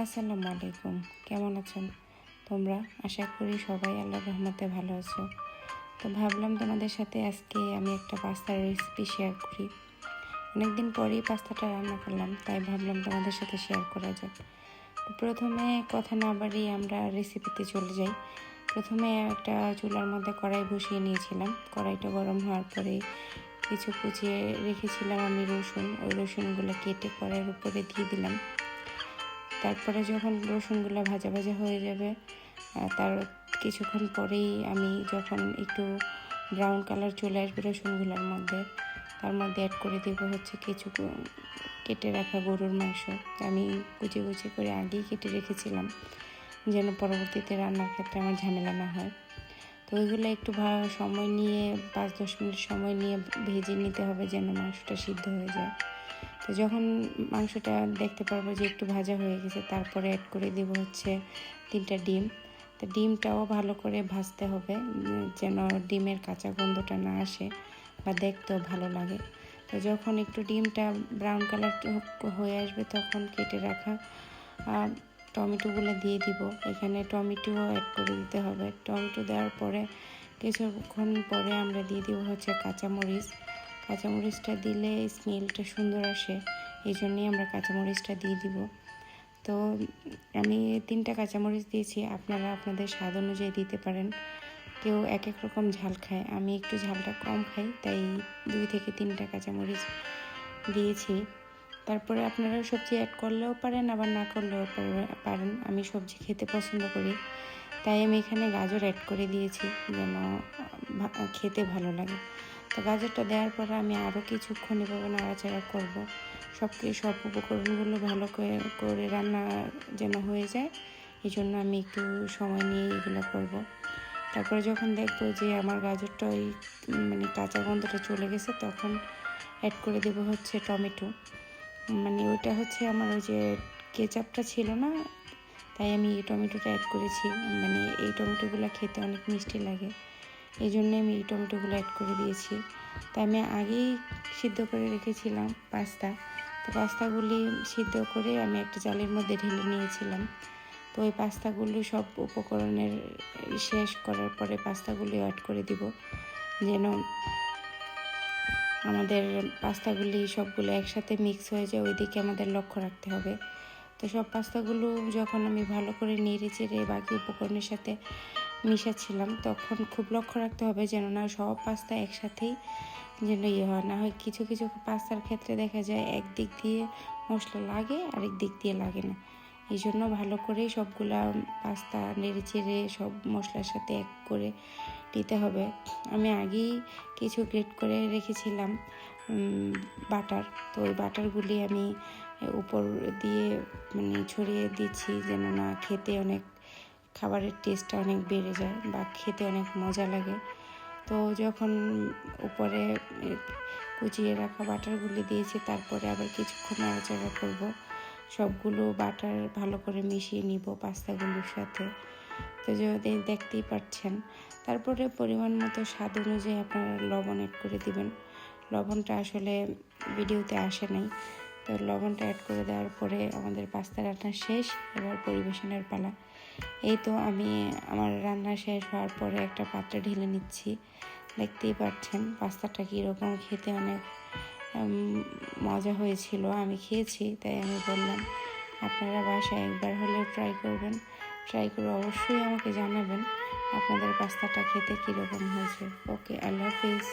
আসসালামু আলাইকুম, কেমন আছেন তোমরা? আশা করি সবাই আল্লাহর রহমতে ভালো আছো। তো ভাবলাম তোমাদের সাথে আজকে আমি একটা পাস্তার রেসিপি শেয়ার করি। অনেকদিন পরেই পাস্তাটা রান্না করলাম, তাই ভাবলাম তোমাদের সাথে শেয়ার করা যাক। তো প্রথমে কথা না বাড়িয়ে আমরা রেসিপিতে চলে যাই। প্রথমে একটা চুলার মধ্যে কড়াই বসিয়ে নিয়েছিলাম। কড়াইটা গরম হওয়ার পরে কিছু কুচিয়ে রেখেছিলাম আমি রসুন, ওই রসুনগুলো কেটে কড়াইয়ের উপরে দিয়ে দিলাম। তারপরে যখন রসুনগুলো ভাজা ভাজা হয়ে যাবে, তার কিছুক্ষণ পরেই আমি যখন একটু ব্রাউন কালার চলে আসবে রসুনগুলোর মধ্যে, তার মধ্যে অ্যাড করে দেবো হচ্ছে কিছু কেটে রাখা গরুর মাংস। আমি কুচি কুচি করে আগেই কেটে রেখেছিলাম, যেন পরবর্তীতে রান্নার ক্ষেত্রে আমার ঝামেলা না হয়। তো ওইগুলো একটু সময় নিয়ে 5-10 মিনিট সময় নিয়ে ভেজে নিতে হবে, যেন মাংসটা সিদ্ধ হয়ে যায়। তো যখন মাংসটা দেখতে পারবো যে একটু ভাজা হয়ে গেছে, তারপরে অ্যাড করে দেবো হচ্ছে 3টা ডিম। তো ডিমটাও ভালো করে ভাজতে হবে, যেন ডিমের কাঁচা গন্ধটা না আসে বা দেখতেও ভালো লাগে। তো যখন একটু ডিমটা ব্রাউন কালার হয়ে আসবে, তখন কেটে রাখা টমেটোগুলো দিয়ে দিব। এখানে টমেটোও অ্যাড করে দিতে হবে। টমেটো দেওয়ার পরে কিছুক্ষণ পরে আমরা দিয়ে দিব হচ্ছে কাঁচামরিচটা দিলে স্মেলটা সুন্দর আসে, এই জন্যই আমরা কাঁচামরিচটা দিয়ে দিব। তো আমি 3টা কাঁচামরিচ দিয়েছি, আপনারা আপনাদের স্বাদ অনুযায়ী দিতে পারেন। কেউ এক এক রকম ঝাল খায়, আমি একটু ঝালটা কম খাই, তাই 2 থেকে 3টা কাঁচামরিচ দিয়েছি। তারপরে আপনারা সবজি অ্যাড করলেও পারেন, আবার না করলেও পারেন। আমি সবজি খেতে পছন্দ করি, তাই আমি এখানে গাজর অ্যাড করে দিয়েছি, যেন খেতে ভালো লাগে। তো গাজরটা দেওয়ার পরে আমি আরও কিছুক্ষণ এভাবে নাড়াচাড়া করবো। সব উপকরণগুলো ভালো করে রান্না যেন হয়ে যায়, এই জন্য আমি একটু সময় নিয়ে এগুলো করব। তারপরে যখন দেখবো যে আমার গাজরটা ওই কাঁচা গন্ধটা চলে গেছে, তখন অ্যাড করে দেবো হচ্ছে টমেটো। ওইটা হচ্ছে আমার ওই যে কেচাপটা ছিল না, তাই আমি এই টমেটোটা অ্যাড করেছি। এই টমেটোগুলো খেতে অনেক মিষ্টি লাগে, এই জন্য আমি এই টমেটোগুলো অ্যাড করে দিয়েছি। তাই আমি আগেই সিদ্ধ করে রেখেছিলাম পাস্তা। তো পাস্তাগুলি সিদ্ধ করে আমি একটা জালের মধ্যে ঢেলে নিয়েছিলাম। তো ওই পাস্তাগুলো সব উপকরণের শেষ করার পরে পাস্তাগুলি অ্যাড করে দিব, যেন আমাদের পাস্তাগুলি সবগুলো একসাথে মিক্স হয়ে যায়, ওইদিকে আমাদের লক্ষ্য রাখতে হবে। তো সব পাস্তাগুলো যখন আমি ভালো করে নেড়ে চেড়ে বাকি উপকরণের সাথে মিশাচ্ছিলাম, তখন খুব লক্ষ্য রাখতে হবে যেন না সব পাস্তা একসাথেই যেন হয় না হয়। কিছু কিছু পাস্তার ক্ষেত্রে দেখা যায় একদিক দিয়ে মশলা লাগে, আরেক দিক দিয়ে লাগে না। এই জন্য ভালো করে সবগুলা পাস্তা নেড়ে চেড়ে সব মশলার সাথে এক করে দিতে হবে। আমি আগেই কিছু গ্রেট করে রেখেছিলাম বাটার, তো ওই বাটারগুলি আমি উপর দিয়ে ছড়িয়ে দিচ্ছি, যেন না খেতে অনেক খাবারের টেস্টটা অনেক বেড়ে যায় বা খেতে অনেক মজা লাগে। তো যখন উপরে কুচিয়ে রাখা বাটারগুলি দিয়েছি, তারপরে আবার কিছুক্ষণ নাড়াচাড়া করব, সবগুলো বাটার ভালো করে মিশিয়ে নিব পাস্তাগুলোর সাথে। তো যদি দেখতেই পাচ্ছেন, তারপরে পরিমাণ মতো স্বাদ অনুযায়ী আপনারা লবণ অ্যাড করে দিবেন। লবণটা আসলে ভিডিওতে আসে নাই, তো লবণটা অ্যাড করে দেওয়ার পরে আমাদের পাস্তা রান্না শেষ। এবার পরিবেশনের পালা। এই তো আমি আমার রান্না শেষ হওয়ার পরে একটা পাত্রে ঢেলে নিচ্ছি। দেখতেই পাচ্ছেন পাস্তাটা কীরকম, খেতে অনেক মজা হয়েছিল। আমি খেয়েছি, তাই আমি বললাম আপনারা বাসায় একবার হলেও ট্রাই করবেন। ট্রাই করে অবশ্যই আমাকে জানাবেন আপনাদের পাস্তাটা খেতে কীরকম হয়েছে। ওকে, আল্লাহ হাফিজ।